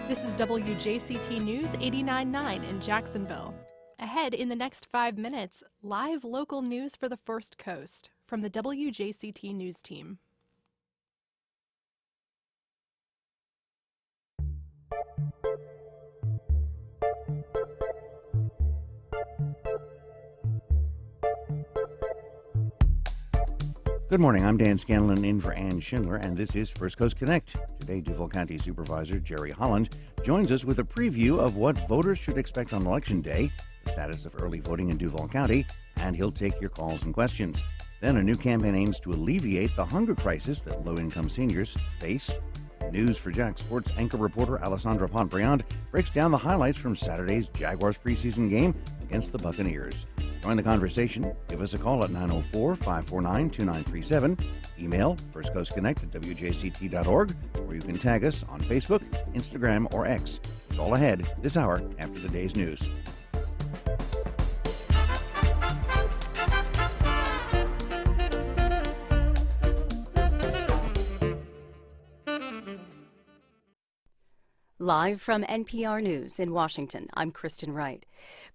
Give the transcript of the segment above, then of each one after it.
This is WJCT News 89.9 in Jacksonville. Ahead in the next 5 minutes, live local news for the First Coast from the WJCT News team. Good morning, I'm Dan Scanlon in for Ann Schindler, and this is First Coast Connect. Today, Duval County Supervisor Jerry Holland joins us with a preview of what voters should expect on Election Day, the status of early voting in Duval County, and he'll take your calls and questions. Then a new campaign aims to alleviate the hunger crisis that low-income seniors face. News for Jack Sports anchor reporter Alessandra Pontbriand breaks down the highlights from Saturday's Jaguars preseason game against the Buccaneers. Join the conversation. Give us a call at 904-549-2937. Email firstcoastconnect@wjct.org, or you can tag us on Facebook, Instagram, or X. It's all ahead this hour after the day's news. Live from NPR News in Washington, I'm Kristen Wright.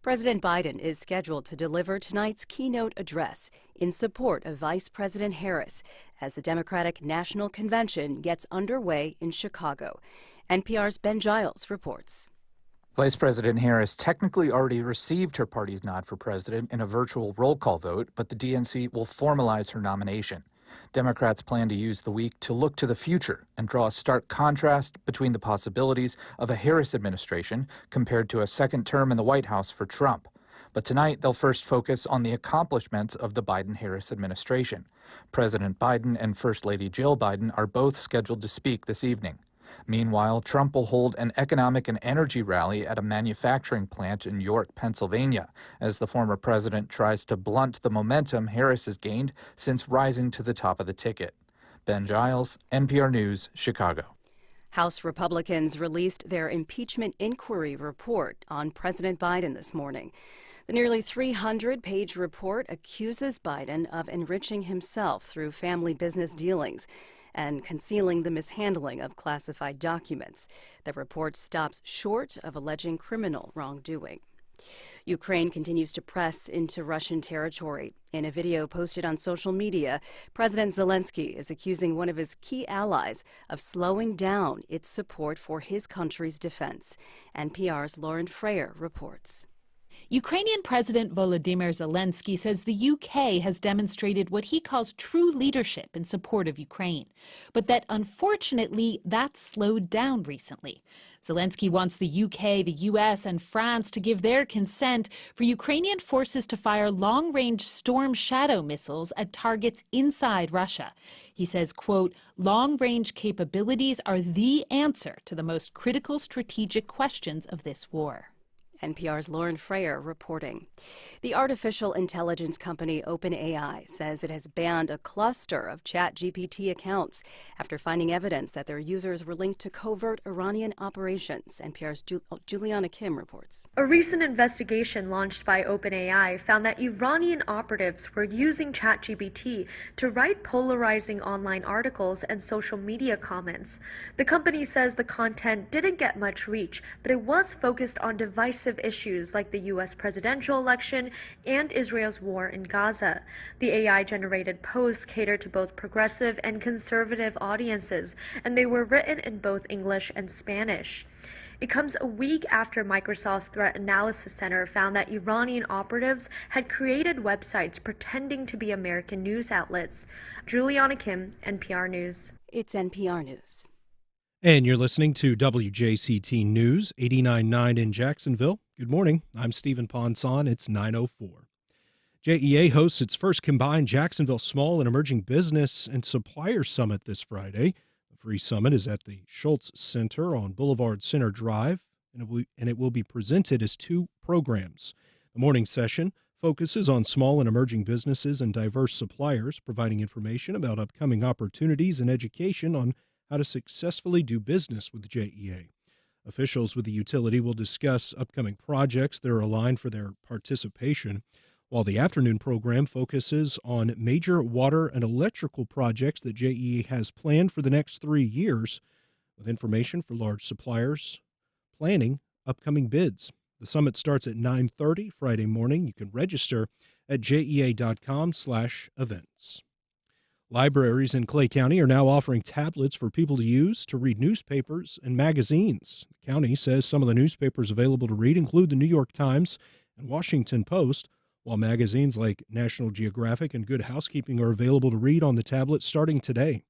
President Biden is scheduled to deliver tonight's keynote address in support of Vice President Harris as the Democratic National Convention gets underway in Chicago. NPR's Ben Giles reports. Vice President Harris technically already received her party's nod for president in a virtual roll call vote, but the DNC will formalize her nomination. Democrats plan to use the week to look to the future and draw a stark contrast between the possibilities of a Harris administration compared to a second term in the White House for Trump. But tonight, they'll first focus on the accomplishments of the Biden-Harris administration. President Biden and First Lady Jill Biden are both scheduled to speak this evening. Meanwhile, Trump will hold an economic and energy rally at a manufacturing plant in York, Pennsylvania, as the former president tries to blunt the momentum Harris has gained since rising to the top of the ticket. Ben Giles, NPR News, Chicago. House Republicans released their impeachment inquiry report on President Biden this morning. The nearly 300-page report accuses Biden of enriching himself through family business dealings and concealing the mishandling of classified documents. The report stops short of alleging criminal wrongdoing. Ukraine continues to press into Russian territory. In a video posted on social media, President Zelensky is accusing one of his key allies of slowing down its support for his country's defense. NPR's Lauren Freyer reports. Ukrainian President Volodymyr Zelensky says the UK has demonstrated what he calls true leadership in support of Ukraine, but that unfortunately that's slowed down recently. Zelensky wants the UK, the US, and France to give their consent for Ukrainian forces to fire long-range Storm Shadow missiles at targets inside Russia. He says, quote, long-range capabilities are the answer to the most critical strategic questions of this war. NPR's Lauren Freyer reporting. The artificial intelligence company OpenAI says it has banned a cluster of ChatGPT accounts after finding evidence that their users were linked to covert Iranian operations. NPR's Juliana Kim reports. A recent investigation launched by OpenAI found that Iranian operatives were using ChatGPT to write polarizing online articles and social media comments. The company says the content didn't get much reach, but it was focused on divisive issues like the U.S. presidential election and Israel's war in Gaza. The AI-generated posts cater to both progressive and conservative audiences, and they were written in both English and Spanish. It comes a week after Microsoft's Threat Analysis Center found that Iranian operatives had created websites pretending to be American news outlets. Juliana Kim, NPR News. It's NPR News. And you're listening to WJCT News, 89.9 in Jacksonville. Good morning. I'm Stephen Ponson. It's 9:04. JEA hosts its first combined Jacksonville Small and Emerging Business and Supplier Summit this Friday. The free summit is at the Schultz Center on Boulevard Center Drive, and it will be presented as two programs. The morning session focuses on small and emerging businesses and diverse suppliers, providing information about upcoming opportunities and education on how to successfully do business with JEA. Officials with the utility will discuss upcoming projects that are aligned for their participation, while the afternoon program focuses on major water and electrical projects that JEA has planned for the next 3 years, with information for large suppliers planning upcoming bids. The summit starts at 9:30 Friday morning. You can register at jea.com/events. Libraries in Clay County are now offering tablets for people to use to read newspapers and magazines. The county says some of the newspapers available to read include the New York Times and Washington Post, while magazines like National Geographic and Good Housekeeping are available to read on the tablet starting today.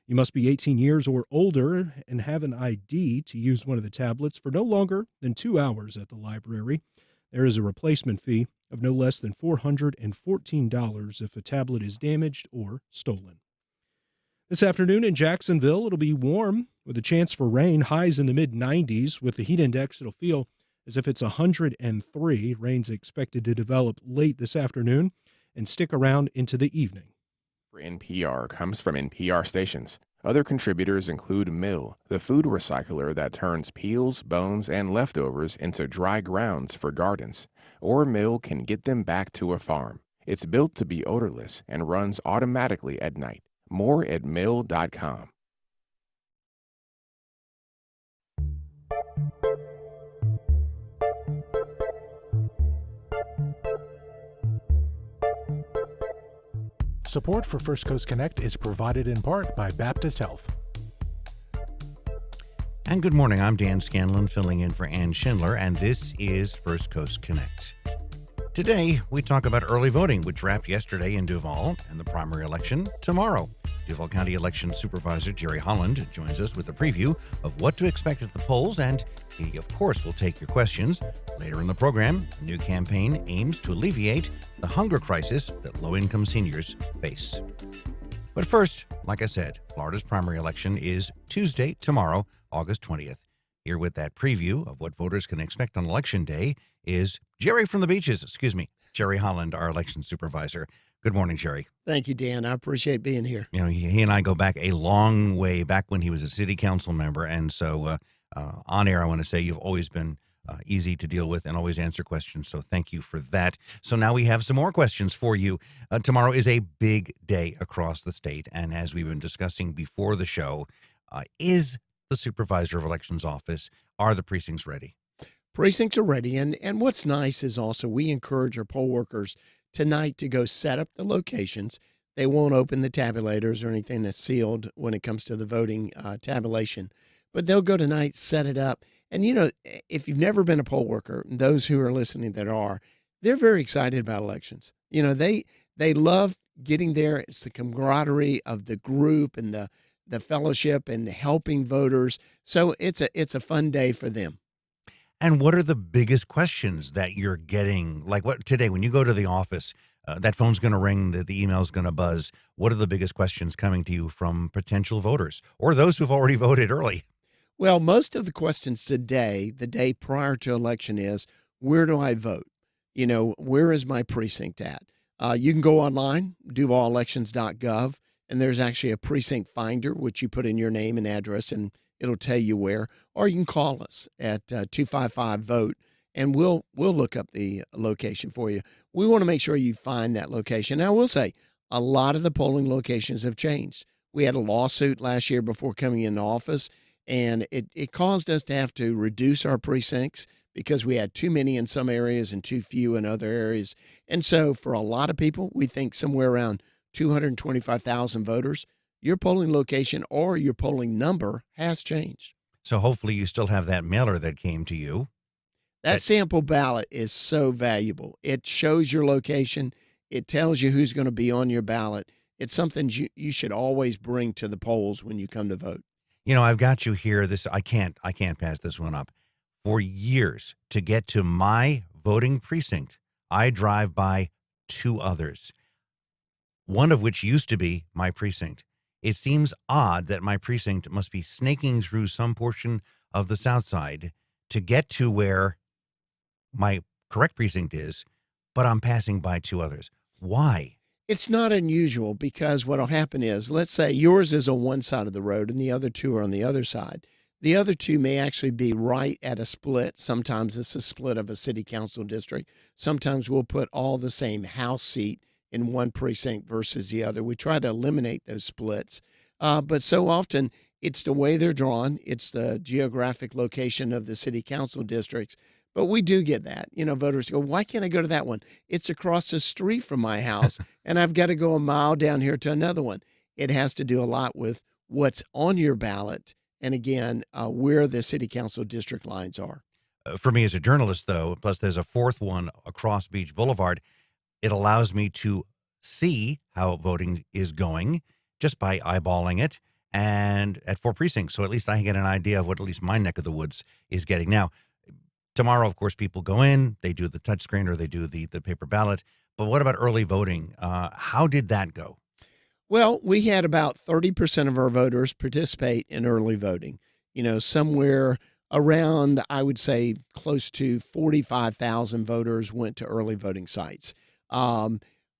You must be 18 years or older and have an ID to use one of the tablets for no longer than 2 hours at the library. There is a replacement fee of no less than $414 if a tablet is damaged or stolen. This afternoon in Jacksonville, it'll be warm with a chance for rain, highs in the mid-90s. With the heat index, it'll feel as if it's 103. Rain's expected to develop late this afternoon and stick around into the evening. For NPR comes from NPR stations. Other contributors include Mill, the food recycler that turns peels, bones, and leftovers into dry grounds for gardens. Or Mill can get them back to a farm. It's built to be odorless and runs automatically at night. More at mill.com. Support for First Coast Connect is provided in part by Baptist Health. And good morning. I'm Dan Scanlon, filling in for Ann Schindler, and this is First Coast Connect. Today, we talk about early voting, which wrapped yesterday in Duval, and the primary election tomorrow. Duval County Election Supervisor Jerry Holland joins us with a preview of what to expect at the polls, and he, of course, will take your questions. Later in the program, a new campaign aims to alleviate the hunger crisis that low-income seniors face. But first, like I said, Florida's primary election is Tuesday, tomorrow, August 20th. Here with that preview of what voters can expect on Election Day is Jerry Jerry Holland, our election supervisor. Good morning, Jerry. Thank you, Dan. I appreciate being here. You know, he and I go back a long way, back when he was a city council member. And so on air, I want to say you've always been easy to deal with and always answer questions. So thank you for that. So now we have some more questions for you. Tomorrow is a big day across the state. And as we've been discussing before the show, is the Supervisor of Elections office, are the precincts ready? Precincts are ready. And what's nice is also we encourage our poll workers tonight to go set up the locations. They won't open the tabulators or anything that's sealed when it comes to the voting tabulation. But they'll go tonight, set it up. And, you know, if you've never been a poll worker, those who are listening that are, they're very excited about elections. You know, they love getting there. It's the camaraderie of the group and the fellowship and helping voters. So it's a fun day for them. And what are the biggest questions that you're getting? Like what today, when you go to the office, that phone's going to ring, the email's going to buzz. What are the biggest questions coming to you from potential voters or those who've already voted early? Well, most of the questions today, the day prior to election, is where do I vote? You know, where is my precinct at? You can go online, duvalections.gov, and there's actually a precinct finder, which you put in your name and address, and it'll tell you where. Or you can call us at 255-VOTE, and we'll look up the location for you. We want to make sure you find that location. Now, I will say, a lot of the polling locations have changed. We had a lawsuit last year before coming into office, and it caused us to have to reduce our precincts because we had too many in some areas and too few in other areas. And so for a lot of people, we think somewhere around 225,000 voters, your polling location or your polling number has changed. So hopefully you still have that mailer that came to you. That sample ballot is so valuable. It shows your location. It tells you who's going to be on your ballot. It's something you should always bring to the polls when you come to vote. You know, I've got you here. I can't pass this one up. For years, to get to my voting precinct, I drive by two others, one of which used to be my precinct. It seems odd that my precinct must be snaking through some portion of the South Side to get to where my correct precinct is, but I'm passing by two others. Why? It's not unusual because what will happen is, let's say yours is on one side of the road and the other two are on the other side. The other two may actually be right at a split. Sometimes it's a split of a city council district. Sometimes we'll put all the same House seat in one precinct versus the other. We try to eliminate those splits. But so often It's the way they're drawn. It's the geographic location of the city council districts. But we do get that. Voters go, why can't I go to that one? It's across the street from my house, and I've got to go a mile down here to another one. It has to do a lot with what's on your ballot and, again, where the city council district lines are. For me as a journalist, though, plus there's a fourth one across Beach Boulevard, it allows me to see how voting is going just by eyeballing it and at 4 precincts. So at least I get an idea of what at least my neck of the woods is getting. Now, tomorrow, of course, people go in, they do the touchscreen or they do the paper ballot. But what about early voting? How did that go? Well, we had about 30% of our voters participate in early voting. Somewhere around, I would say, close to 45,000 voters went to early voting sites,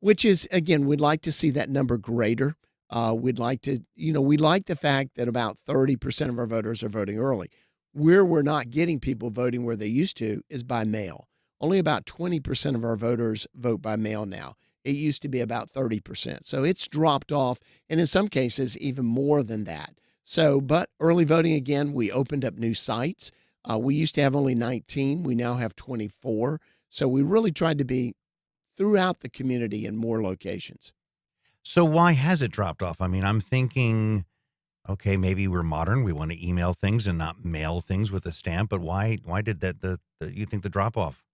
which is, again, we'd like to see that number greater. We'd like to, we like the fact that about 30% of our voters are voting early. Where we're not getting people voting where they used to is by mail. Only about 20% of our voters vote by mail now. It used to be about 30%. So it's dropped off, and in some cases, even more than that. So, but early voting, again, we opened up new sites. We used to have only 19. We now have 24. So we really tried to be throughout the community in more locations. So why has it dropped off? I mean, I'm thinking, okay, maybe we're modern. We want to email things and not mail things with a stamp. But why did that, you think the drop off?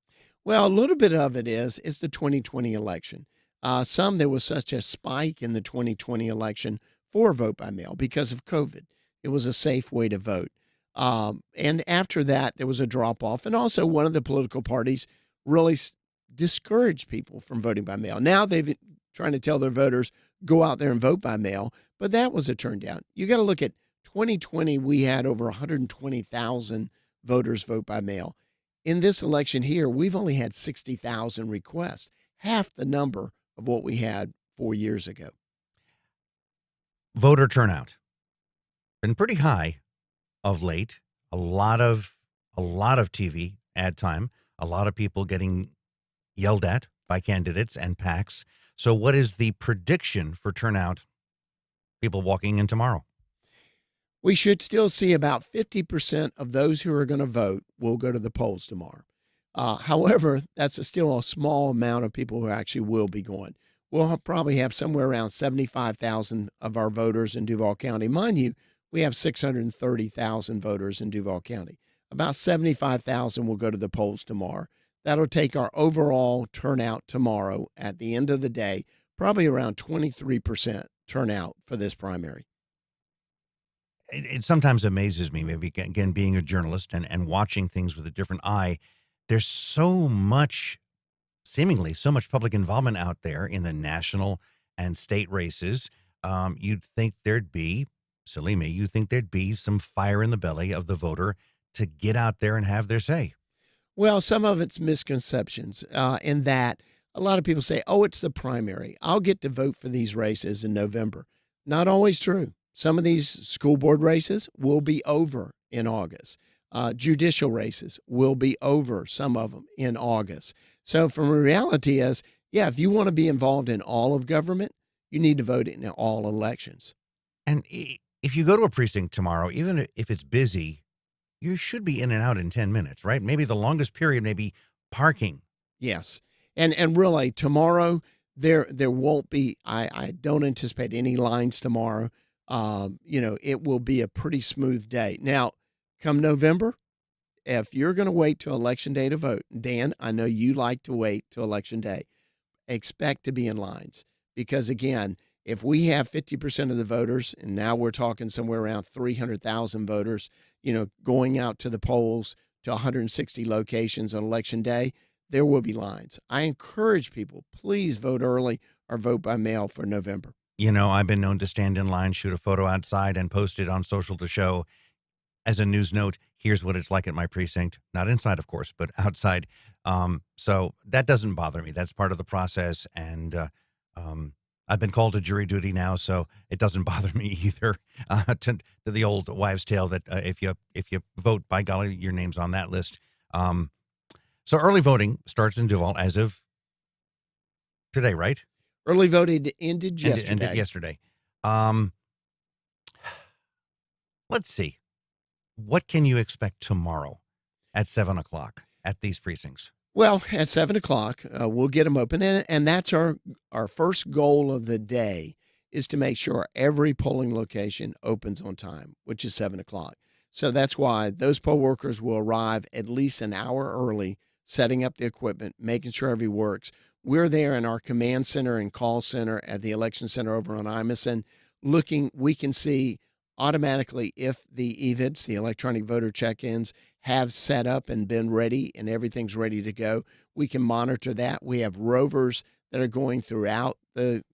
Well, a little bit of it is the 2020 election. There was such a spike in the 2020 election for vote by mail because of COVID. It was a safe way to vote. And after that, there was a drop off. And also, one of the political parties really discouraged people from voting by mail. Now they've trying to tell their voters, go out there and vote by mail. But that was a turn down. You got to look at 2020, we had over 120,000 voters vote by mail. In this election here, we've only had 60,000 requests, half the number of what we had 4 years ago. Voter turnout been pretty high of late. A lot of TV ad time. A lot of people getting yelled at by candidates and PACs. So, what is the prediction for turnout? People walking in tomorrow. We should still see about 50% of those who are going to vote will go to the polls tomorrow. However, that's still a small amount of people who actually will be going. We'll probably have somewhere around 75,000 of our voters in Duval County. Mind you, we have 630,000 voters in Duval County. About 75,000 will go to the polls tomorrow. That'll take our overall turnout tomorrow at the end of the day, probably around 23% turnout for this primary. It sometimes amazes me, maybe again, being a journalist and watching things with a different eye. There's seemingly so much public involvement out there in the national and state races. You'd think there'd be, silly me, you'd think there'd be some fire in the belly of the voter to get out there and have their say. Well, some of it's misconceptions in that a lot of people say, oh, it's the primary. I'll get to vote for these races in November. Not always true. Some of these school board races will be over in August. Judicial races will be over, some of them, in August. So from reality is, yeah, if you want to be involved in all of government, you need to vote in all elections. And if you go to a precinct tomorrow, even if it's busy, you should be in and out in 10 minutes, right? Maybe the longest period may be parking. Yes. And really, tomorrow, there won't be, I don't anticipate any lines tomorrow. It will be a pretty smooth day. Now, come November, if you're going to wait till election day to vote, Dan, I know you like to wait till election day, expect to be in lines. Because again, if we have 50% of the voters, and now we're talking somewhere around 300,000 voters, going out to the polls to 160 locations on election day, there will be lines. I encourage people, please vote early or vote by mail for November. I've been known to stand in line, shoot a photo outside, and post it on social to show, as a news note, here's what it's like at my precinct. Not inside, of course, but outside. So that doesn't bother me. That's part of the process. And I've been called to jury duty now, so it doesn't bother me either. To the old wives' tale that if you vote, by golly, your name's on that list. So early voting starts in Duval as of today, right? Early voting ended yesterday. Ended yesterday. Let's see. What can you expect tomorrow at 7 o'clock at these precincts? Well, at 7 o'clock, we'll get them open, and that's our first goal of the day is to make sure every polling location opens on time, which is 7 o'clock. So that's why those poll workers will arrive at least an hour early, setting up the equipment, making sure everything works. We're there in our command center and call center at the election center over on Imison. We can see automatically if the EVIDs, the electronic voter check-ins, have set up and been ready and everything's ready to go. We can monitor that. We have rovers that are going throughout the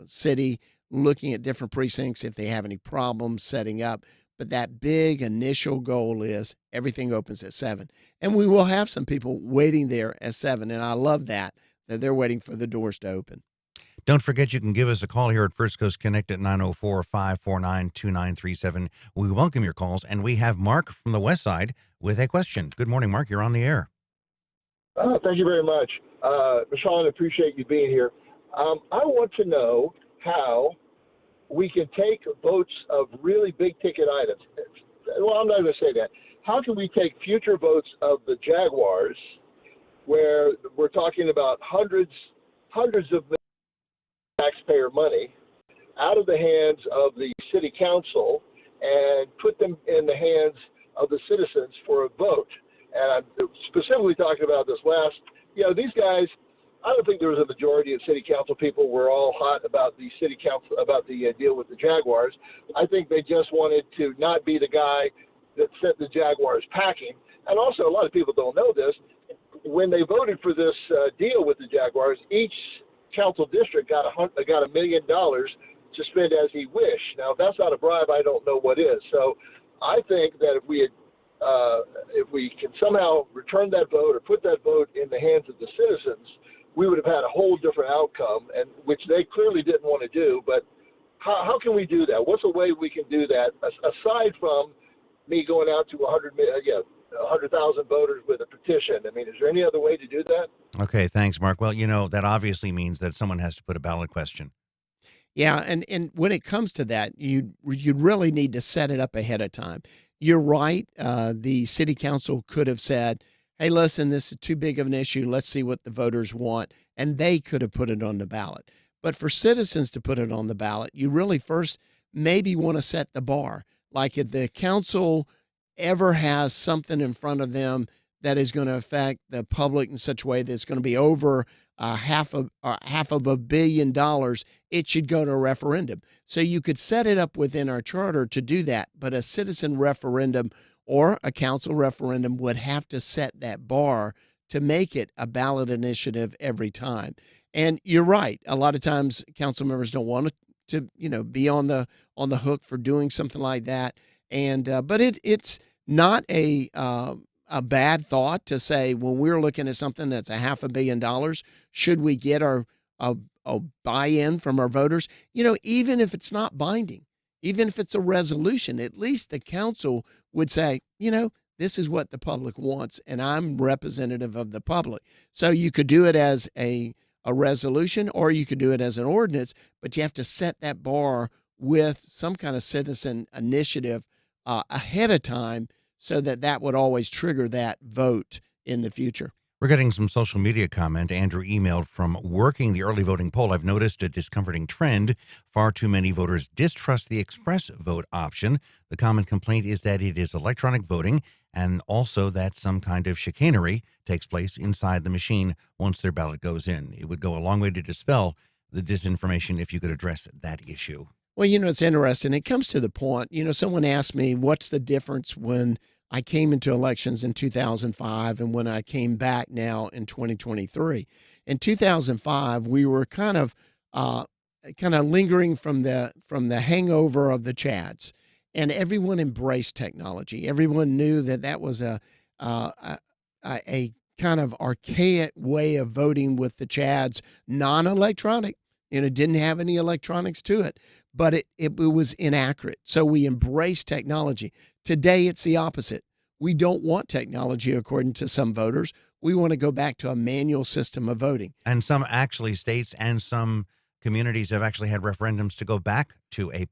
city looking at different precincts if they have any problems setting up. But that big initial goal is everything opens at 7. And we will have some people waiting there at 7. And I love that they're waiting for the doors to open. Don't forget, you can give us a call here at First Coast Connect at 904-549-2937. We welcome your calls, and we have Mark from the West Side with a question. Good morning, Mark. You're on the air. Thank you very much. Michelle, I appreciate you being here. I want to know how we can take votes of really big ticket items. Well, I'm not going to say that. How can we take future votes of the Jaguars, where we're talking about hundreds of taxpayer money, out of the hands of the city council and put them in the hands of the citizens for a vote? And I'm specifically talking about this last, these guys, I don't think there was a majority of city council people were all hot about the city council, about the deal with the Jaguars. I think they just wanted to not be the guy that sent the Jaguars packing. And also, a lot of people don't know this. When they voted for this deal with the Jaguars, each council district got $1 million to spend as he wished. Now, if that's not a bribe, I don't know what is. So I think that if we can somehow return that vote or put that vote in the hands of the citizens, we would have had a whole different outcome, and which they clearly didn't want to do. But how can we do that? What's a way we can do that aside from me going out to 100,000 voters with a petition? I mean, is there any other way to do that? Okay, thanks, Mark. Well, that obviously means that someone has to put a ballot question. Yeah, and when it comes to that, you really need to set it up ahead of time. You're right. The city council could have said, hey, listen, this is too big of an issue. Let's see what the voters want. And they could have put it on the ballot. But for citizens to put it on the ballot, you really first maybe want to set the bar. Like if the council ever has something in front of them that is going to affect the public in such a way that it's going to be over half of $1 billion, it should go to a referendum. So you could set it up within our charter to do that, but a citizen referendum or a council referendum would have to set that bar to make it a ballot initiative every time. And you're right. A lot of times council members don't want to be on the hook for doing something like that. And but it's not a bad thought to say when we're looking at something that's $500 million, should we get a buy-in from our voters? Even if it's not binding, even if it's a resolution, at least the council would say, this is what the public wants, and I'm representative of the public. So you could do it as a resolution, or you could do it as an ordinance, but you have to set that bar with some kind of citizen initiative ahead of time so that would always trigger that vote in the future. We're getting some social media comment. Andrew emailed, from working the early voting poll, I've noticed a discomforting trend. Far too many voters distrust the express vote option. The common complaint is that it is electronic voting, and also that some kind of chicanery takes place inside the machine once their ballot goes in. It would go a long way to dispel the disinformation if you could address that issue. Well, it's interesting. It comes to the point, someone asked me, what's the difference when I came into elections in 2005 and when I came back now in 2023. In 2005, we were kind of lingering from the hangover of the Chads, and everyone embraced technology. Everyone knew that was a kind of archaic way of voting with the Chads, non-electronic. It didn't have any electronics to it, but it was inaccurate. So we embraced technology. Today, it's the opposite. We don't want technology, according to some voters. We want to go back to a manual system of voting. And some states and some communities have actually had referendums to go back to a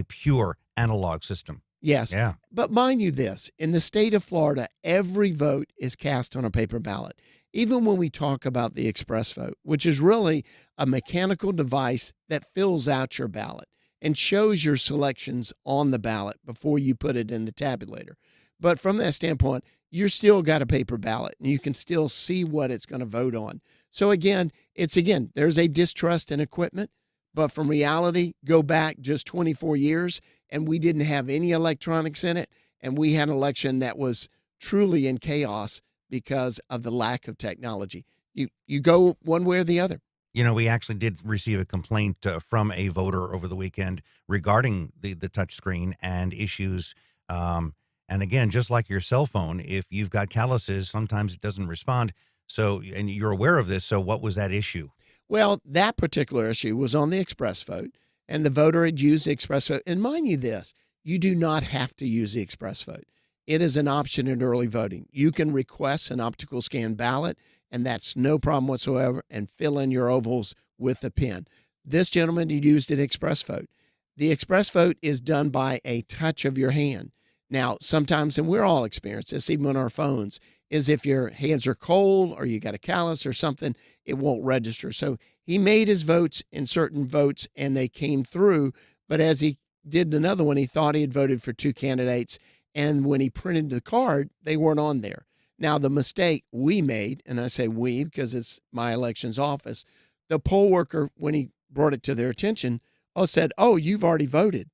pure analog system. Yes. Yeah. But mind you this, in the state of Florida, every vote is cast on a paper ballot. Even when we talk about the express vote, which is really a mechanical device that fills out your ballot and shows your selections on the ballot before you put it in the tabulator. But from that standpoint, you're still got a paper ballot and you can still see what it's going to vote on. So again, there's a distrust in equipment, but from reality, go back just 24 years and we didn't have any electronics in it. And we had an election that was truly in chaos because of the lack of technology. You go one way or the other. You know, we actually did receive a complaint from a voter over the weekend regarding the touch screen and issues. And again, just like your cell phone, if you've got calluses, sometimes it doesn't respond. So, and you're aware of this. So what was that issue? Well, that particular issue was on the express vote, and the voter had used the express vote. And mind you this, you do not have to use the express vote. It is an option in early voting. You can request an optical scan ballot, and that's no problem whatsoever, and fill in your ovals with a pen. This gentleman used an express vote. The express vote is done by a touch of your hand. Now, sometimes, and we're all experienced this, even on our phones, is if your hands are cold or you got a callus or something, it won't register. So he made his votes in certain votes, and they came through. But as he did another one, he thought he had voted for two candidates, and when he printed the card, they weren't on there. Now, the mistake we made, and I say we because it's my elections office, the poll worker, when he brought it to their attention, said, "Oh, you've already voted,"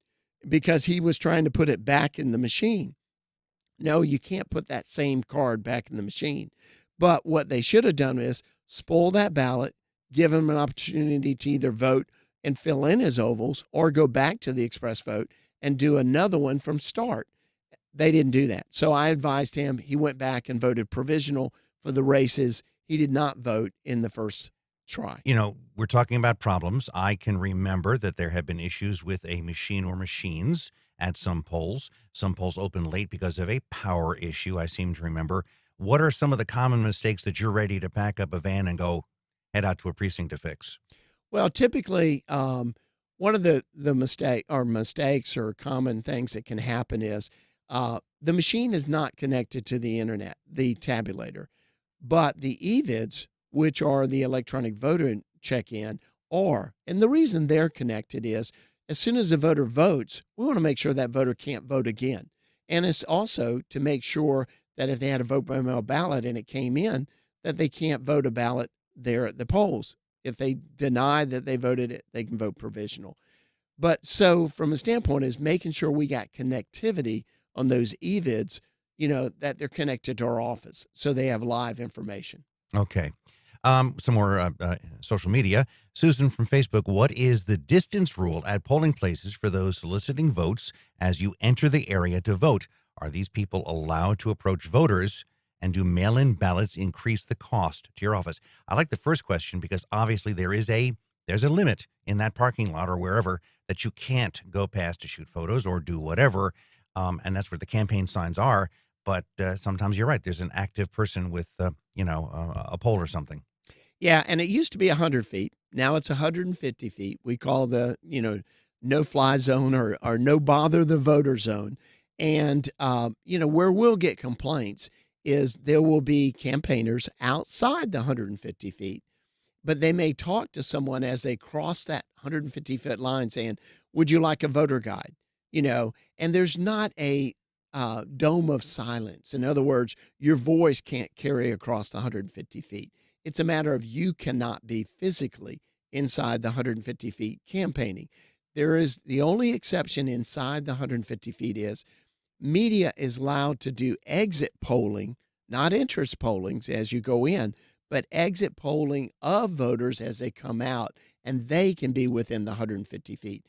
because he was trying to put it back in the machine. No, you can't put that same card back in the machine. But what they should have done is spoil that ballot, give him an opportunity to either vote and fill in his ovals or go back to the express vote and do another one from start. They didn't do that. So I advised him. He went back and voted provisional for the races. He did not vote in the first try. You know, we're talking about problems. I can remember that there have been issues with a machine or machines at some polls. Some polls open late because of a power issue, I seem to remember. What are some of the common mistakes that you're ready to pack up a van and go head out to a precinct to fix? Well, typically, one of the mistakes or common things that can happen is the machine is not connected to the internet, the tabulator, but the EVIDs, which are the electronic voter check-in, are. And the reason they're connected is as soon as the voter votes, we want to make sure that voter can't vote again. And it's also to make sure that if they had a vote by mail ballot and it came in, that they can't vote a ballot there at the polls. If they deny that they voted it, they can vote provisional. But so from a standpoint is making sure we got connectivity on those EVIDs, that they're connected to our office so they have live information. Okay. Some more social media. Susan from Facebook, what is the distance rule at polling places for those soliciting votes as you enter the area to vote? Are these people allowed to approach voters? And do mail-in ballots increase the cost to your office? I like the first question because obviously there's a limit in that parking lot or wherever that you can't go past to shoot photos or do whatever. And that's where the campaign signs are. But sometimes you're right. There's an active person with, a pole or something. Yeah, and it used to be 100 feet. Now it's 150 feet. We call the, no-fly zone or no bother the voter zone. And, where we'll get complaints is there will be campaigners outside the 150 feet, but they may talk to someone as they cross that 150-foot line saying, would you like a voter guide? And there's not a dome of silence. In other words, your voice can't carry across the 150 feet. It's a matter of you cannot be physically inside the 150 feet campaigning. There is the only exception inside the 150 feet is media is allowed to do exit polling, not interest pollings as you go in, but exit polling of voters as they come out, and they can be within the 150 feet.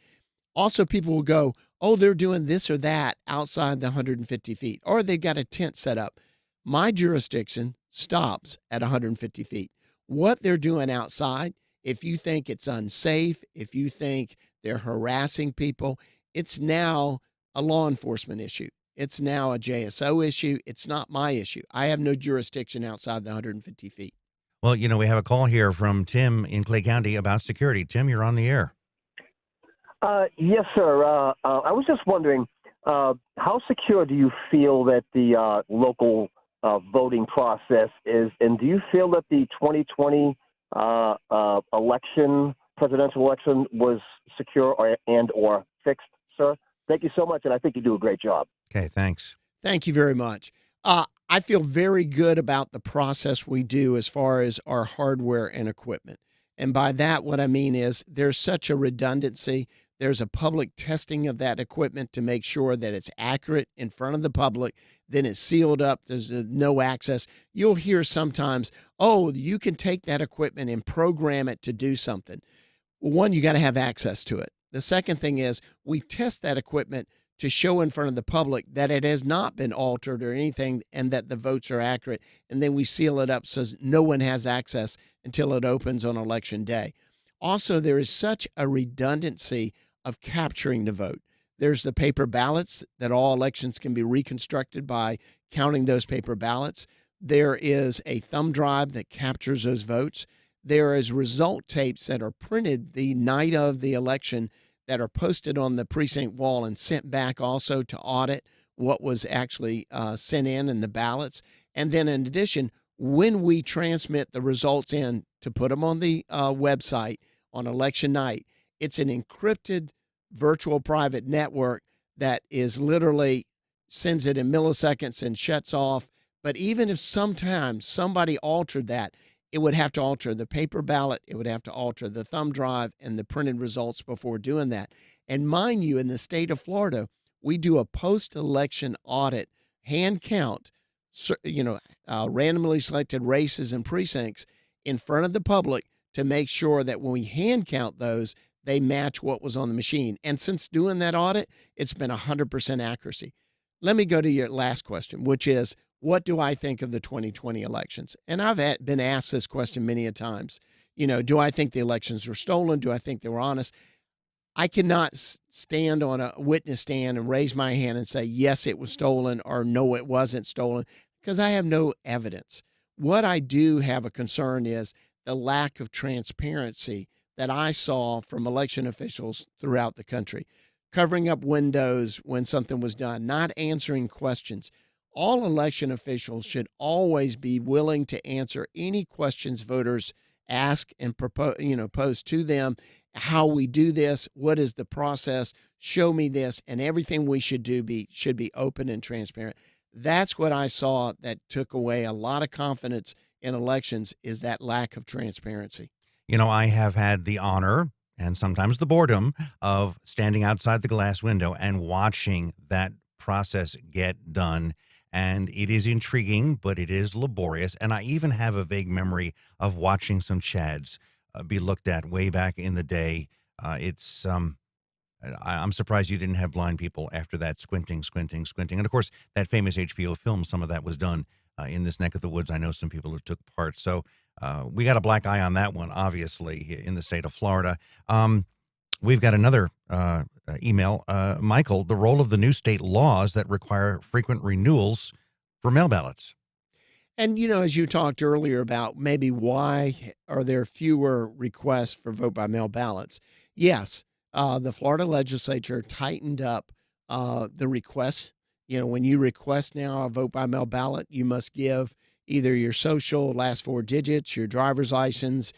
Also, people will go, oh, they're doing this or that outside the 150 feet, or they've got a tent set up. My jurisdiction stops at 150 feet. What they're doing outside, if you think it's unsafe, if you think they're harassing people, it's now a law enforcement issue. It's now a JSO issue. It's not my issue. I have no jurisdiction outside the 150 feet. Well, we have a call here from Tim in Clay County about security. Tim, you're on the air. Yes, sir. I was just wondering, How secure do you feel that the local voting process is, and do you feel that the 2020 presidential election, was secure or fixed, sir? Thank you so much, and I think you do a great job. Okay, thanks. Thank you very much. I feel very good about the process we do as far as our hardware and equipment. And by that, what I mean is there's such a redundancy. There's a public testing of that equipment to make sure that it's accurate in front of the public. Then it's sealed up. There's no access. You'll hear sometimes, oh, you can take that equipment and program it to do something. One, you got to have access to it. The second thing is we test that equipment to show in front of the public that it has not been altered or anything and that the votes are accurate. And then we seal it up so no one has access until it opens on election day. Also, there is such a redundancy of capturing the vote. There's the paper ballots that all elections can be reconstructed by counting those paper ballots. There is a thumb drive that captures those votes. There is result tapes that are printed the night of the election that are posted on the precinct wall and sent back also to audit what was actually sent in the ballots. And then in addition, when we transmit the results in to put them on the website on election night, it's an encrypted virtual private network that is literally sends it in milliseconds and shuts off. But even if sometimes somebody altered that, it would have to alter the paper ballot, it would have to alter the thumb drive and the printed results before doing that. And mind you, in the state of Florida, we do a post-election audit, hand count, randomly selected races and precincts in front of the public to make sure that when we hand count those, they match what was on the machine. And since doing that audit, it's been 100% accuracy. Let me go to your last question, which is, what do I think of the 2020 elections? And I've been asked this question many a times. Do I think the elections were stolen? Do I think they were honest? I cannot stand on a witness stand and raise my hand and say, yes, it was stolen, or no, it wasn't stolen, because I have no evidence. What I do have a concern is the lack of transparency that I saw from election officials throughout the country, covering up windows when something was done, not answering questions. All election officials should always be willing to answer any questions voters ask and pose to them. How we do this, what is the process, show me this, and everything we should do should be open and transparent. That's what I saw that took away a lot of confidence in elections, is that lack of transparency. I have had the honor and sometimes the boredom of standing outside the glass window and watching that process get done. And it is intriguing, but it is laborious. And I even have a vague memory of watching some Chads be looked at way back in the day. I'm surprised you didn't have blind people after that, squinting. And of course, that famous HBO film, some of that was done in this neck of the woods. I know some people who took part. So we got a black eye on that one, obviously, in the state of Florida. We've got another email. Michael, the role of the new state laws that require frequent renewals for mail ballots. And, as you talked earlier about maybe why are there fewer requests for vote by mail ballots? Yes, the Florida legislature tightened up the requests. When you request now a vote by mail ballot, you must give either your social, last four digits, your driver's license.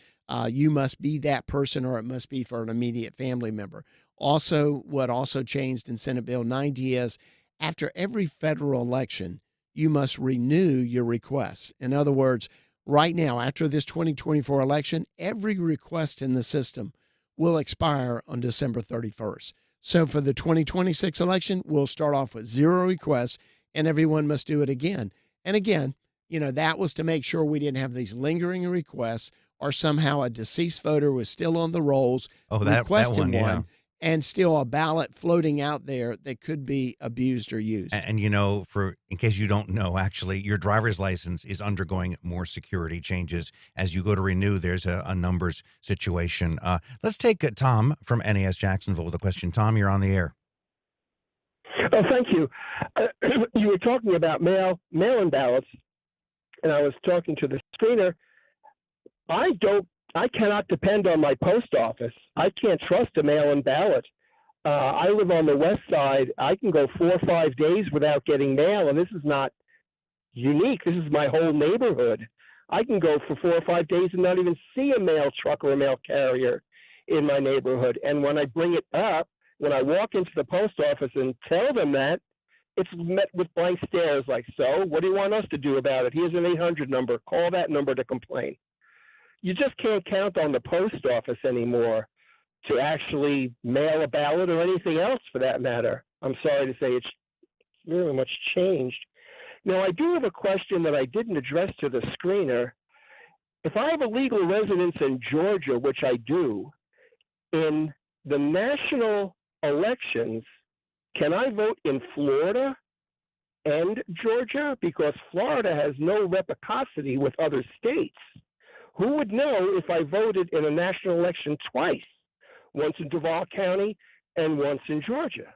You must be that person, or it must be for an immediate family member. Also, what also changed in Senate Bill 90 is after every federal election, you must renew your requests. In other words, right now, after this 2024 election, every request in the system will expire on December 31st. So for the 2026 election, we'll start off with 0 requests, and everyone must do it again. And again, that was to make sure we didn't have these lingering requests, or somehow a deceased voter was still on the rolls, requesting one, and still a ballot floating out there that could be abused or used. And in case you don't know, actually, your driver's license is undergoing more security changes. As you go to renew, there's a numbers situation. Let's take Tom from NAS Jacksonville with a question. Tom, you're on the air. Oh, thank you. You were talking about mail-in ballots, and I was talking to the screener. I cannot depend on my post office. I can't trust a mail-in ballot. I live on the west side. I can go 4 or 5 days without getting mail, and this is not unique. This is my whole neighborhood. I can go for 4 or 5 days and not even see a mail truck or a mail carrier in my neighborhood. And when I bring it up, when I walk into the post office and tell them that, it's met with blank stares like, so what do you want us to do about it? Here's an 800 number. Call that number to complain. You just can't count on the post office anymore to actually mail a ballot or anything else for that matter. I'm sorry to say it's really much changed. Now, I do have a question that I didn't address to the screener. If I have a legal residence in Georgia, which I do, in the national elections, can I vote in Florida and Georgia? Because Florida has no reciprocity with other states. Who would know if I voted in a national election twice, once in Duval County and once in Georgia?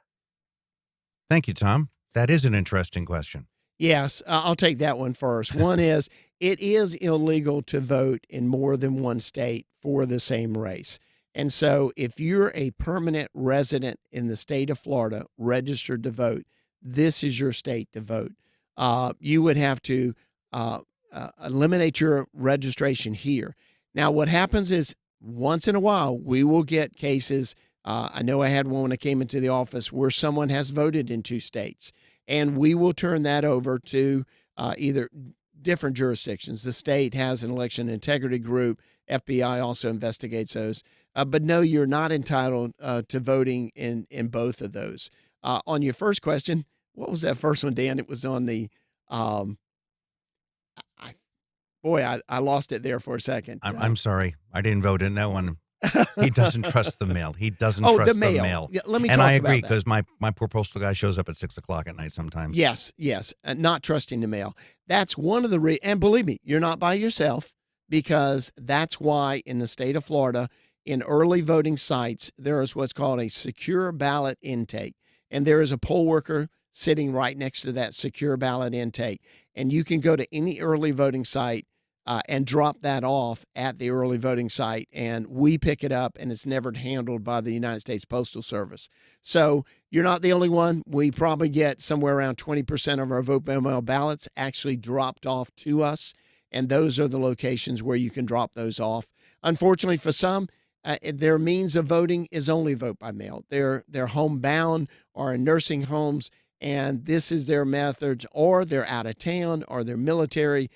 Thank you, Tom. That is an interesting question. Yes, I'll take that one first. One is, it is illegal to vote in more than one state for the same race. And so if you're a permanent resident in the state of Florida, registered to vote, this is your state to vote. You would have to eliminate your registration here. Now, what happens is once in a while, we will get cases. I know I had one when I came into the office where someone has voted in 2 states, and we will turn that over to either different jurisdictions. The state has an election integrity group. FBI also investigates those. But no, you're not entitled to voting in both of those. On your first question, what was that first one, Dan? It was on the, I lost it there for a second. I'm sorry. I didn't vote in that one. He doesn't trust the mail. He doesn't trust the mail. Yeah, let me and talk I about agree, that. because my poor postal guy shows up at 6 o'clock at night sometimes. Yes. Not trusting the mail. That's one of the and believe me, you're not by yourself, because that's why in the state of Florida, in early voting sites, there is what's called a secure ballot intake. And there is a poll worker sitting right next to that secure ballot intake. And you can go to any early voting site and drop that off at the early voting site, and we pick it up, and it's never handled by the United States Postal Service. So you're not the only one. We probably get somewhere around 20% of our vote by mail ballots actually dropped off to us, and those are the locations where you can drop those off. Unfortunately for some, their means of voting is only vote by mail. They're homebound or in nursing homes, and this is their methods, or they're out of town, or they're military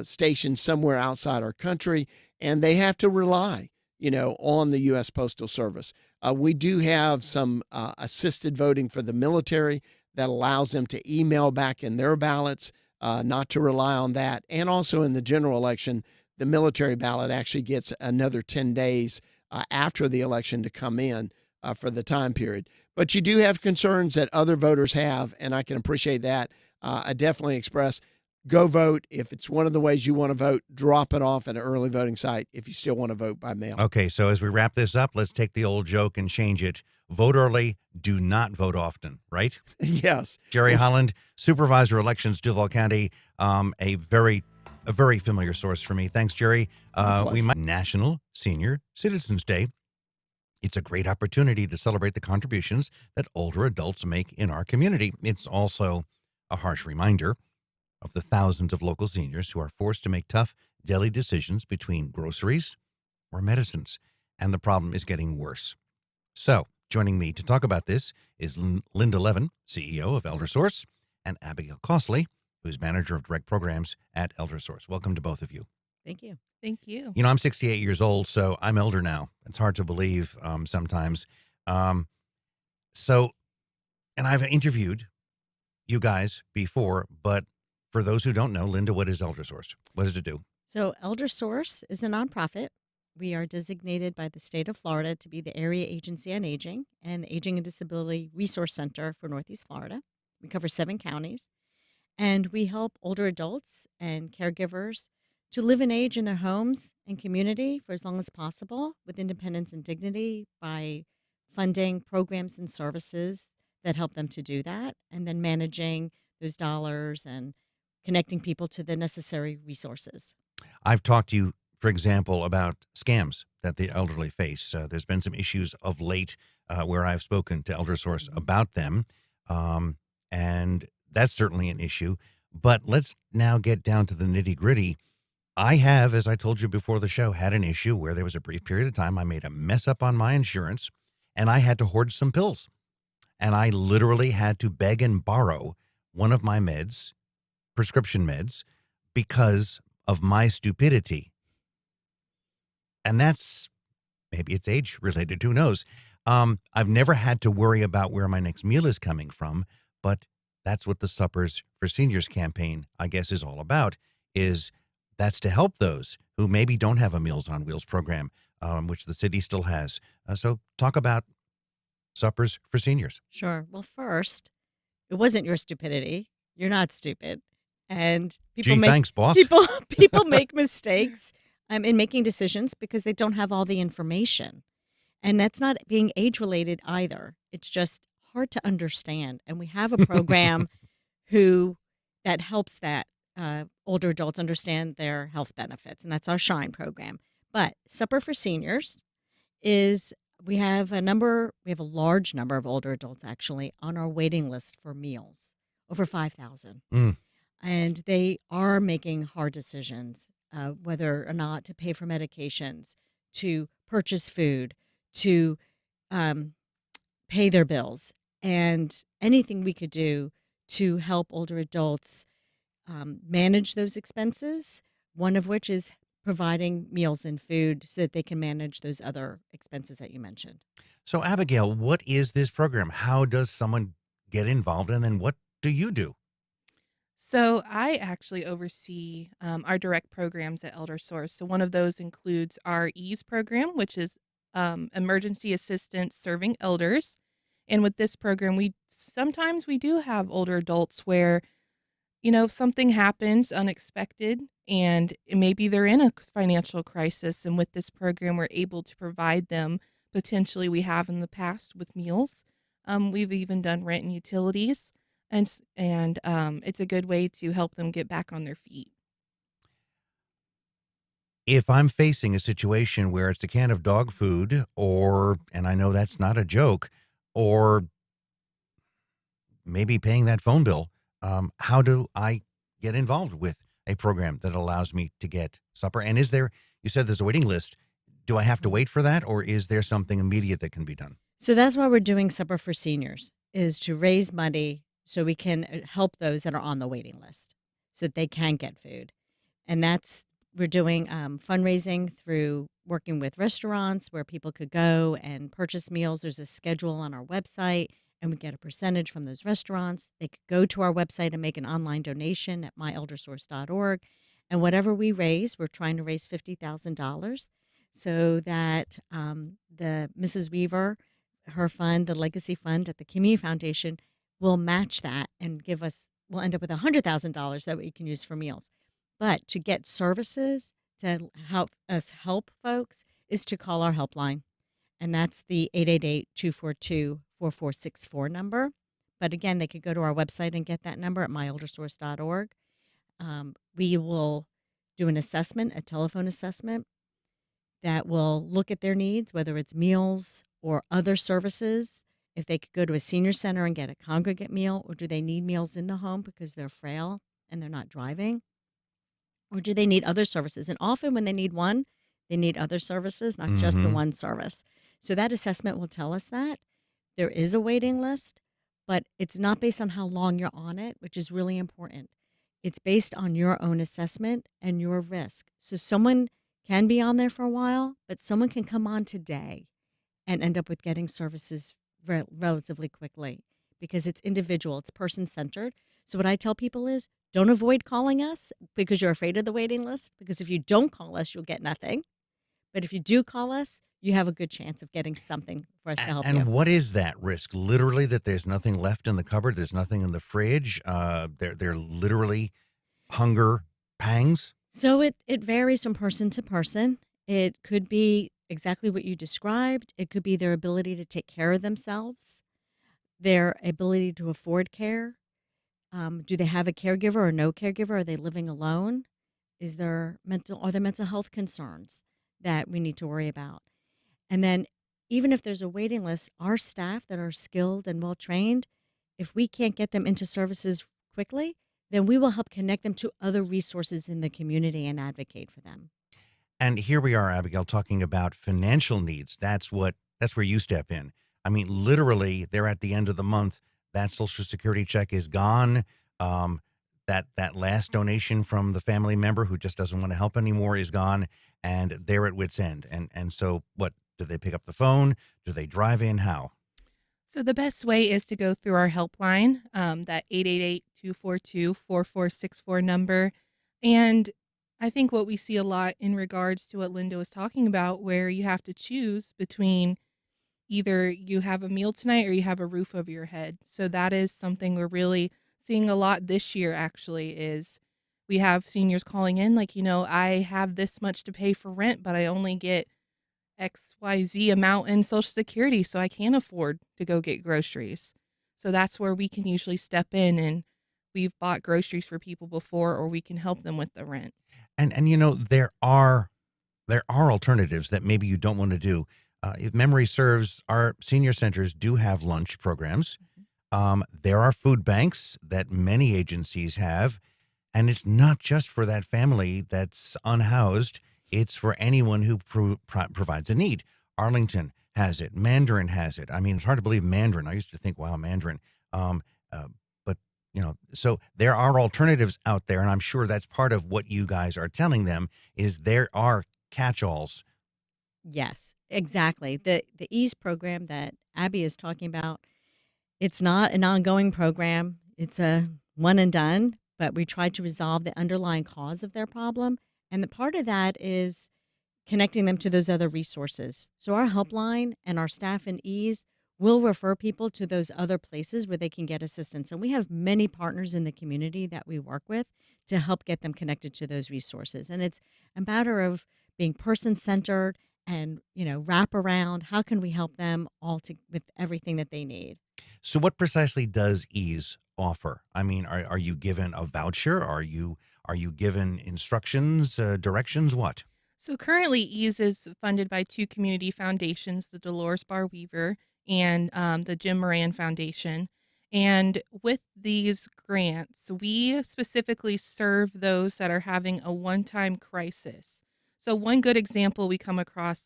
stationed somewhere outside our country, and they have to rely, on the U.S. Postal Service. We do have some assisted voting for the military that allows them to email back in their ballots, not to rely on that. And also in the general election, the military ballot actually gets another 10 days after the election to come in for the time period. But you do have concerns that other voters have, and I can appreciate that. I definitely express, go vote. If it's one of the ways you want to vote, drop it off at an early voting site if you still want to vote by mail. Okay, so as we wrap this up, let's take the old joke and change it. Vote early, do not vote often, right? Yes. Jerry Holland, Supervisor Elections, Duval County, a very familiar source for me. Thanks, Jerry. National Senior Citizens Day. It's a great opportunity to celebrate the contributions that older adults make in our community. It's also a harsh reminder of the thousands of local seniors who are forced to make tough daily decisions between groceries or medicines, and the problem is getting worse. So, joining me to talk about this is Linda Levin, CEO of ElderSource, and Abigail Costly, who's manager of direct programs at ElderSource. Welcome to both of you. Thank you. Thank you. I'm 68 years old, so I'm elder now. It's hard to believe sometimes. And I've interviewed you guys before, but for those who don't know, Linda, what is ElderSource? What does it do? So ElderSource is a nonprofit. We are designated by the state of Florida to be the Area Agency on Aging and the Aging and Disability Resource Center for Northeast Florida. We cover 7 counties, and we help older adults and caregivers to live and age in their homes and community for as long as possible with independence and dignity by funding programs and services that help them to do that, and then managing those dollars and connecting people to the necessary resources. I've talked to you, for example, about scams that the elderly face. There's been some issues of late where I've spoken to ElderSource about them, and that's certainly an issue. But let's now get down to the nitty gritty. I have, as I told you before the show, had an issue where there was a brief period of time I made a mess up on my insurance, and I had to hoard some pills. And I literally had to beg and borrow one of my meds, prescription meds, because of my stupidity. And that's, maybe it's age related, who knows? I've never had to worry about where my next meal is coming from, but that's what the Suppers for Seniors campaign, I guess, is all about, that's to help those who maybe don't have a Meals on Wheels program, which the city still has. So talk about Suppers for Seniors. Sure. Well, first, it wasn't your stupidity. You're not stupid. And people Thanks, boss. People make mistakes in making decisions because they don't have all the information. And that's not being age related either. It's just hard to understand. And we have a program that helps that older adults understand their health benefits, and that's our SHINE program. But Supper for Seniors is we have a large number of older adults actually on our waiting list for meals, over 5,000. And they are making hard decisions, whether or not to pay for medications, to purchase food, to pay their bills, and anything we could do to help older adults manage those expenses, one of which is providing meals and food so that they can manage those other expenses that you mentioned. So, Abigail, what is this program? How does someone get involved, and then what do you do? So I actually oversee our direct programs at ElderSource. So one of those includes our EASE program, which is emergency assistance serving elders. And with this program, sometimes we do have older adults where, something happens unexpected and maybe they're in a financial crisis. And with this program, we're able to provide them, potentially we have in the past with meals. We've even done rent and utilities. And it's a good way to help them get back on their feet. If I'm facing a situation where it's a can of dog food, and I know that's not a joke, or maybe paying that phone bill, how do I get involved with a program that allows me to get supper? And you said there's a waiting list. Do I have to wait for that, or is there something immediate that can be done? So that's why we're doing Supper for Seniors, is to raise money so we can help those that are on the waiting list so that they can get food. And we're doing fundraising through working with restaurants where people could go and purchase meals. There's a schedule on our website, and we get a percentage from those restaurants. They could go to our website and make an online donation at myeldersource.org. And whatever we raise, we're trying to raise $50,000 so that the Mrs. Weaver, her fund, the Legacy Fund at the Community Foundation, will match that and we'll end up with $100,000 that we can use for meals. But to get services to help us help folks is to call our helpline. And that's the 888-242-4464 number. But again, they could go to our website and get that number at myeldersource.org. We will do an assessment, a telephone assessment that will look at their needs, whether it's meals or other services. If they could go to a senior center and get a congregate meal, or do they need meals in the home because they're frail and they're not driving? Or do they need other services? And often when they need one, they need other services, not just the one service. So that assessment will tell us that. There is a waiting list, but it's not based on how long you're on it, which is really important. It's based on your own assessment and your risk. So someone can be on there for a while, but someone can come on today and end up with getting services relatively quickly because it's individual, it's person-centered. So what I tell people is, don't avoid calling us because you're afraid of the waiting list, because if you don't call us, you'll get nothing. But if you do call us, you have a good chance of getting something for us to help you. And what is that risk? Literally that there's nothing left in the cupboard, there's nothing in the fridge, they're literally hunger pangs? So it varies from person to person. It could be exactly what you described. It could be their ability to take care of themselves, their ability to afford care. Do they have a caregiver or no caregiver? Are they living alone? Are there mental health concerns that we need to worry about? And then even if there's a waiting list, our staff that are skilled and well trained, if we can't get them into services quickly, then we will help connect them to other resources in the community and advocate for them. And here we are, Abigail, talking about financial needs. That's where you step in. I mean, literally, they're at the end of the month. That Social Security check is gone. That last donation from the family member who just doesn't want to help anymore is gone, and they're at wit's end. And so, what do they pick up the phone? Do they drive in? How? So the best way is to go through our helpline, that 888-242-4464 number. And I think what we see a lot in regards to what Linda was talking about, where you have to choose between either you have a meal tonight or you have a roof over your head. So that is something we're really seeing a lot this year, actually, is we have seniors calling in like, I have this much to pay for rent, but I only get XYZ amount in Social Security, so I can't afford to go get groceries. So that's where we can usually step in, and we've bought groceries for people before, or we can help them with the rent. And there are alternatives that maybe you don't want to do. If memory serves, our senior centers do have lunch programs. There are food banks that many agencies have, and it's not just for that family that's unhoused. It's for anyone who provides a need. Arlington has it. Mandarin has it. I mean, it's hard to believe Mandarin. I used to think, wow, Mandarin. But, so there are alternatives out there, and I'm sure that's part of what you guys are telling them is there are catch-alls. Yes, exactly. The EASE program that Abby is talking about, it's not an ongoing program. It's a one and done, but we try to resolve the underlying cause of their problem. And the part of that is connecting them to those other resources. So our helpline and our staff in EASE will refer people to those other places where they can get assistance. And we have many partners in the community that we work with to help get them connected to those resources. And it's a matter of being person-centered and, wrap around. How can we help them with everything that they need? So what precisely does EASE offer? I mean, are you given a voucher? Are you given instructions, directions? What? So currently, EASE is funded by two community foundations, the Dolores Bar Weaver and the Jim Moran Foundation. And with these grants, we specifically serve those that are having a one-time crisis. So one good example we come across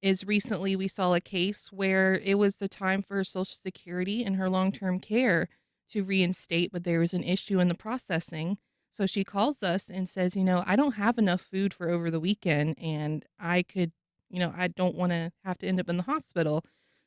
is recently we saw a case where it was the time for Social Security and her long-term care to reinstate, but there was an issue in the processing. So she calls us and says, I don't have enough food for over the weekend, and I could, I don't want to have to end up in the hospital.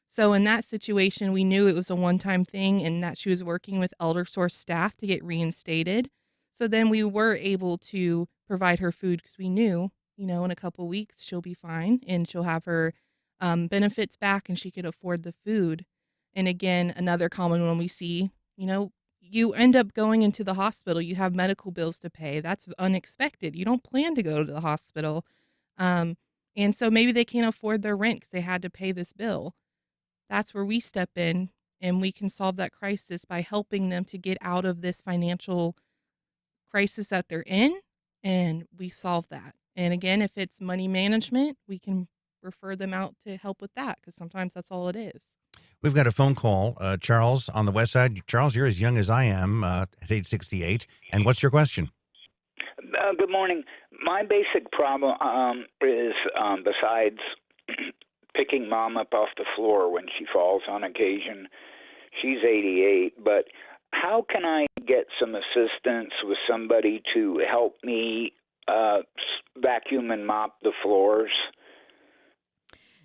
So in that situation, we knew it was a one-time thing and that she was working with ElderSource staff to get reinstated. So then we were able to provide her food because we knew, in a couple weeks she'll be fine and she'll have her benefits back and she can afford the food. And again, another common one we see, you end up going into the hospital, you have medical bills to pay. That's unexpected. You don't plan to go to the hospital. And so maybe they can't afford their rent because they had to pay this bill. That's where we step in and we can solve that crisis by helping them to get out of this financial crisis that they're in, and we solve that. And again, if it's money management, we can refer them out to help with that because sometimes that's all it is. We've got a phone call. Charles on the west side. Charles, you're as young as I am at age 68. And what's your question? Good morning. My basic problem is besides picking mom up off the floor when she falls on occasion, she's 88, but how can I get some assistance with somebody to help me vacuum and mop the floors?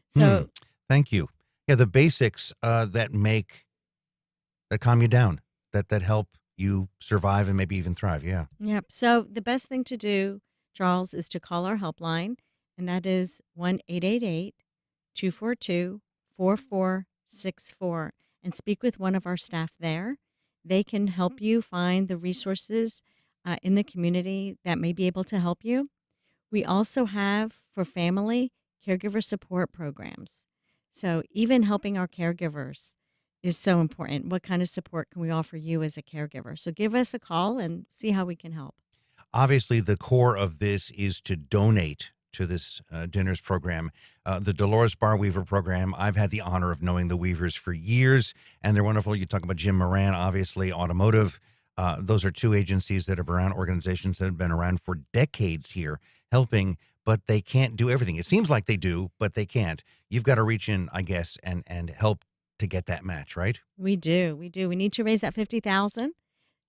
So thank you. Yeah, the basics that calm you down, that help you survive and maybe even thrive. Yeah. Yep. So the best thing to do, Charles, is to call our helpline, and that is 1-888-242-4464, and speak with one of our staff there. They can help you find the resources in the community that may be able to help you. We also have, for family, caregiver support programs. So even helping our caregivers is so important. What kind of support can we offer you as a caregiver? So give us a call and see how we can help. Obviously, the core of this is to donate to this dinners program. The Dolores Bar Weaver program, I've had the honor of knowing the Weavers for years, and they're wonderful. You talk about Jim Moran, obviously, automotive. Those are two agencies that have around, organizations that have been around for decades here helping, but they can't do everything. It seems like they do, but they can't. You've got to reach in, I guess, and help to get that match, right? We do. We do. We need to raise that $50,000,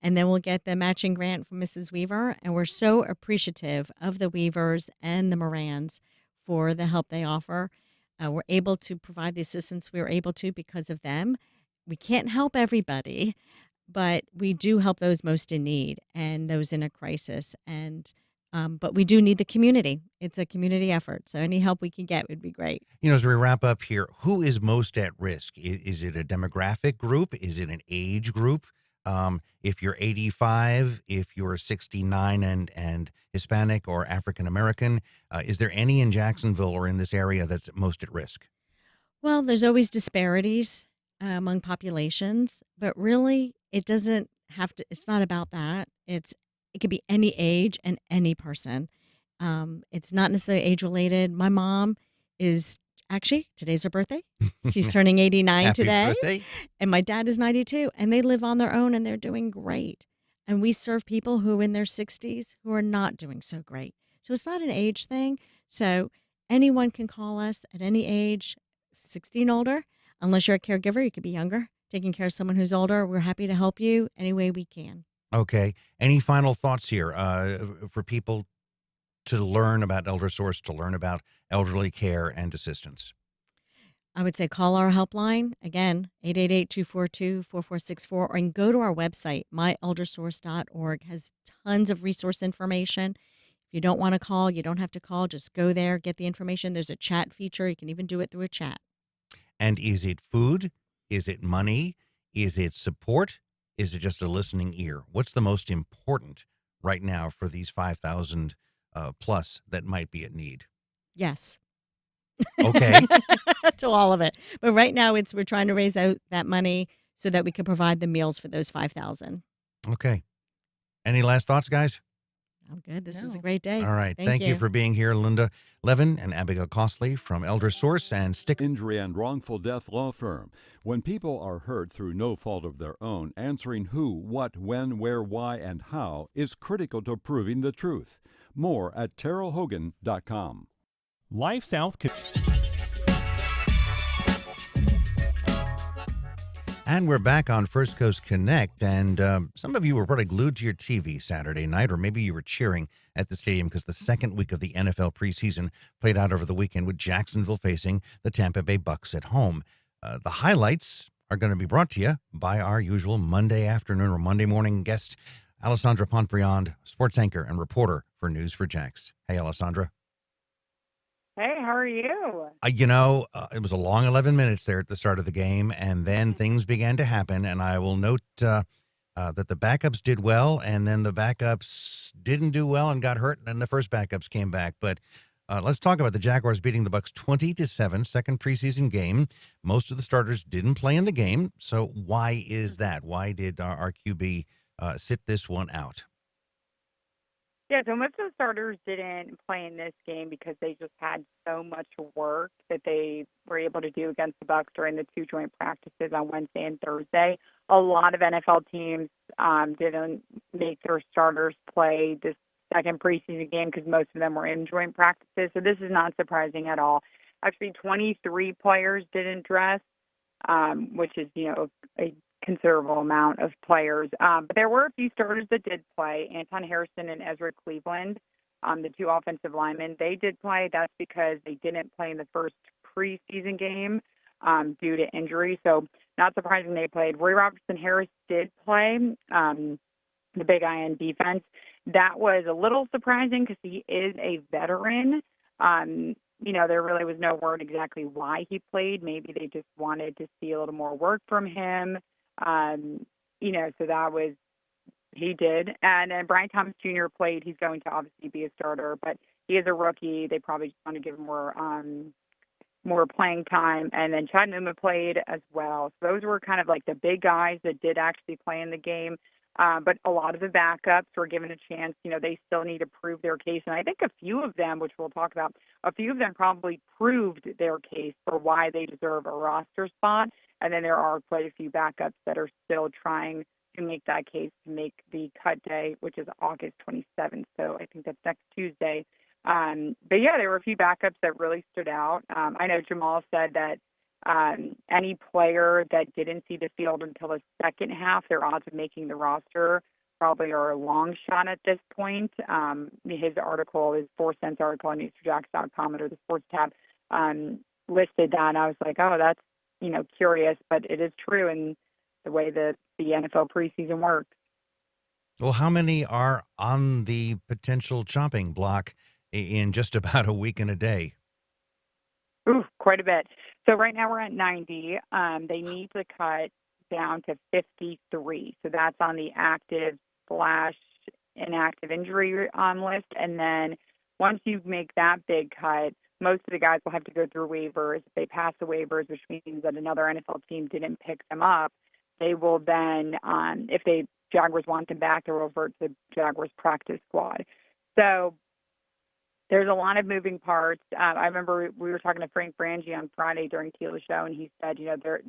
and then we'll get the matching grant from Mrs. Weaver. And we're so appreciative of the Weavers and the Morans for the help they offer. We're able to provide the assistance we were able to because of them. We can't help everybody, but we do help those most in need and those in a crisis. And but we do need the community. It's a community effort. So any help we can get would be great. You know, as we wrap up here, who is most at risk? Is it a demographic group? Is it an age group? If you're 85, if you're 69 and Hispanic or African American, is there any in Jacksonville or in this area that's most at risk? Well, there's always disparities among populations, but really it doesn't have to, it's not about that. It could be any age and any person. It's not necessarily age related. My mom is actually, today's her birthday. She's turning 89 Happy today. birthday. And my dad is 92, and they live on their own and they're doing great. And we serve people who in their 60s who are not doing so great. So it's not an age thing. So anyone can call us at any age, 60 and older. Unless you're a caregiver, you could be younger, taking care of someone who's older. We're happy to help you any way we can. Okay. Any final thoughts here for people to learn about ElderSource, to learn about elderly care and assistance? I would say call our helpline, again, 888-242-4464, or you can go to our website, myeldersource.org. Has tons of resource information. If you don't want to call, you don't have to call. Just go there, get the information. There's a chat feature. You can even do it through a chat. And is it food? Is it money? Is it support? Is it just a listening ear? What's the most important right now for these 5,000 plus that might be at need? Yes. Okay. To all of it. But right now we're trying to raise out that money so that we can provide the meals for those 5,000. Okay. Any last thoughts, guys? I'm good. This is a great day. All right. Thank you for being here, Linda Levin and Abigail Costly from ElderSource and Stick Injury and wrongful death law firm. When people are hurt through no fault of their own, answering who, what, when, where, why, and how is critical to proving the truth. More at terrellhogan.com. Life South. And we're back on First Coast Connect, and some of you were probably glued to your TV Saturday night, or maybe you were cheering at the stadium because the second week of the NFL preseason played out over the weekend with Jacksonville facing the Tampa Bay Bucs at home. The highlights are going to be brought to you by our usual Monday afternoon or Monday morning guest, Alessandra Pontbriand, sports anchor and reporter for News for Jax. Hey, Alessandra. Hey, how are you? It was a long 11 minutes there at the start of the game, and then things began to happen. And I will note that the backups did well, and then the backups didn't do well and got hurt, and then the first backups came back. But let's talk about the Jaguars beating the Bucs 20-7, second preseason game. Most of the starters didn't play in the game. So why is that? Why did our QB sit this one out? Yeah, so most of the starters didn't play in this game because they just had so much work that they were able to do against the Bucs during the two joint practices on Wednesday and Thursday. A lot of NFL teams didn't make their starters play this second preseason game because most of them were in joint practices. So this is not surprising at all. Actually, 23 players didn't dress, which is, a considerable amount of players. But there were a few starters that did play. Anton Harrison and Ezra Cleveland, the two offensive linemen, they did play. That's because they didn't play in the first preseason game due to injury. So not surprising they played. Roy Robertson Harris did play, the big guy in defense. That was a little surprising because he is a veteran. There really was no word exactly why he played. Maybe they just wanted to see a little more work from him. So that was, he did. And then Brian Thomas Jr. played. He's going to obviously be a starter, but he is a rookie. They probably just want to give him more playing time. And then Chad Newman played as well. So those were kind of like the big guys that did actually play in the game. But a lot of the backups were given a chance. They still need to prove their case. And I think a few of them, which we'll talk about, a few of them probably proved their case for why they deserve a roster spot. And then there are quite a few backups that are still trying to make that case to make the cut day, which is August 27th. So I think that's next Tuesday. But yeah, there were a few backups that really stood out. I know Jamal said that any player that didn't see the field until the second half, their odds of making the roster probably are a long shot at this point. His article, his 4 cents article on NewsJacks.com under the sports tab, listed that. And I was like, oh, that's, curious, but it is true in the way that the NFL preseason works. Well, how many are on the potential chopping block in just about a week and a day? Ooh, quite a bit. So right now we're at 90. They need to cut down to 53. So that's on the active/inactive injury list. And then once you make that big cut, most of the guys will have to go through waivers. If they pass the waivers, which means that another NFL team didn't pick them up, they will then, if the Jaguars want them back, they'll revert to the Jaguars practice squad. So there's a lot of moving parts. I remember we were talking to Frank Frangie on Friday during Tila's show, and he said,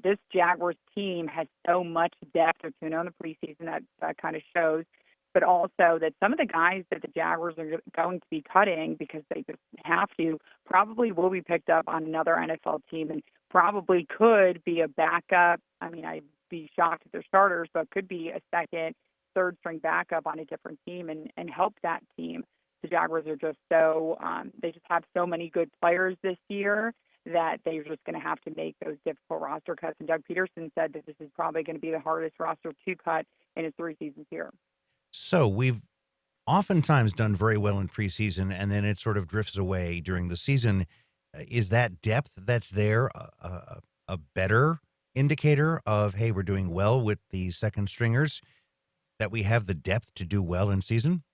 this Jaguars team has so much depth. If you know in the preseason, that kind of shows. But also that some of the guys that the Jaguars are going to be cutting because they just have to probably will be picked up on another NFL team and probably could be a backup. I mean, I'd be shocked if they're starters, but could be a second, third string backup on a different team and help that team. The Jaguars are just they just have so many good players this year that they're just going to have to make those difficult roster cuts. And Doug Peterson said that this is probably going to be the hardest roster to cut in his 3 seasons here. So we've oftentimes done very well in preseason, and then it sort of drifts away during the season. Is that depth that's there a better indicator of, hey, we're doing well with the second stringers, that we have the depth to do well in season?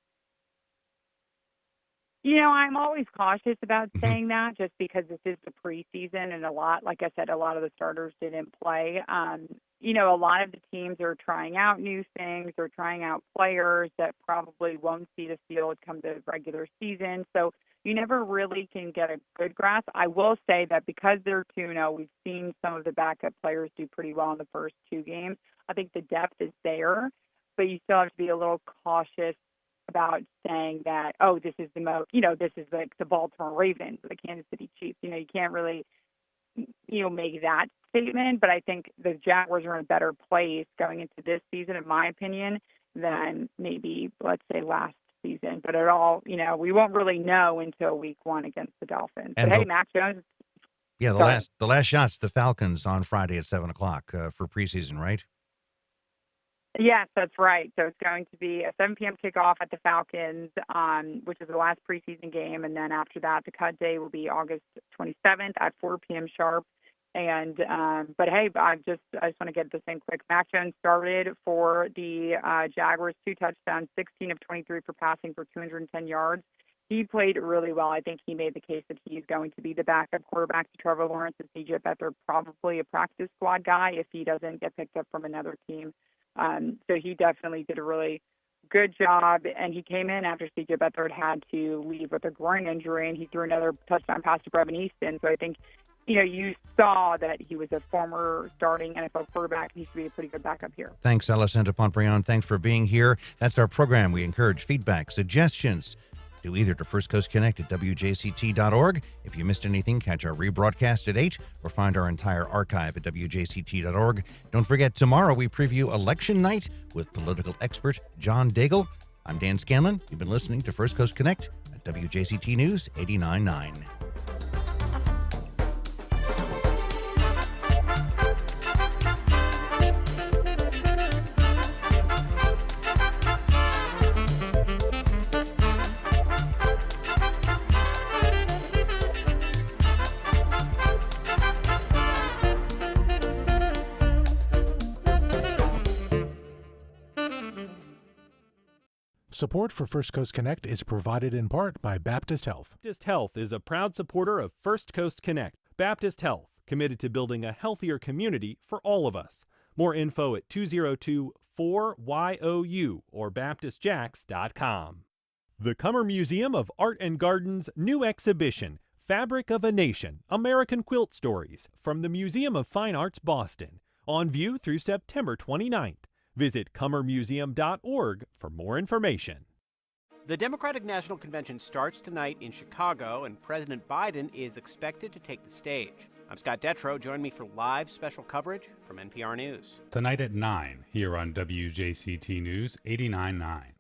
I'm always cautious about saying that just because this is the preseason and like I said, a lot of the starters didn't play. A lot of the teams are trying out new things. They're trying out players that probably won't see the field come the regular season. So you never really can get a good grasp. I will say that because they're 2-0, we've seen some of the backup players do pretty well in the first 2 games. I think the depth is there, but you still have to be a little cautious about saying that, oh, this is the most, this is like the Baltimore Ravens, the Kansas City Chiefs. You can't really, make that statement. But I think the Jaguars are in a better place going into this season, in my opinion, than maybe, let's say, last season. But it all, we won't really know until week 1 against the Dolphins. And but hey, Mac Jones. Yeah, the last shot's the Falcons on Friday at 7:00 for preseason, right? Yes, that's right. So it's going to be a 7 p.m. kickoff at the Falcons, which is the last preseason game. And then after that, the cut day will be August 27th at 4 p.m. sharp. And but hey, I just want to get this in quick. Mac Jones started for the Jaguars, 2 touchdowns, 16 of 23 for passing for 210 yards. He played really well. I think he made the case that he's going to be the backup quarterback to Trevor Lawrence and C.J. Beathard, probably a practice squad guy if he doesn't get picked up from another team. So he definitely did a really good job, and he came in after C.J. Beathard had to leave with a groin injury, and he threw another touchdown pass to Brevin Easton. So I think, you saw that he was a former starting NFL quarterback. He should be a pretty good backup here. Thanks, Alessandra Pontbriand. Thanks for being here. That's our program. We encourage feedback, suggestions. Do either to First Coast Connect at WJCT.org. If you missed anything, catch our rebroadcast at 8 or find our entire archive at WJCT.org. Don't forget, tomorrow we preview election night with political expert John Daigle. I'm Dan Scanlon. You've been listening to First Coast Connect at WJCT News 89.9. Support for First Coast Connect is provided in part by Baptist Health. Baptist Health is a proud supporter of First Coast Connect. Baptist Health, committed to building a healthier community for all of us. More info at 202-4YOU or BaptistJax.com. The Cummer Museum of Art and Garden's new exhibition, Fabric of a Nation, American Quilt Stories, from the Museum of Fine Arts, Boston, on view through September 29th. Visit cummermuseum.org for more information. The Democratic National Convention starts tonight in Chicago, and President Biden is expected to take the stage. I'm Scott Detrow. Join me for live special coverage from NPR News. Tonight at 9 here on WJCT News 89.9.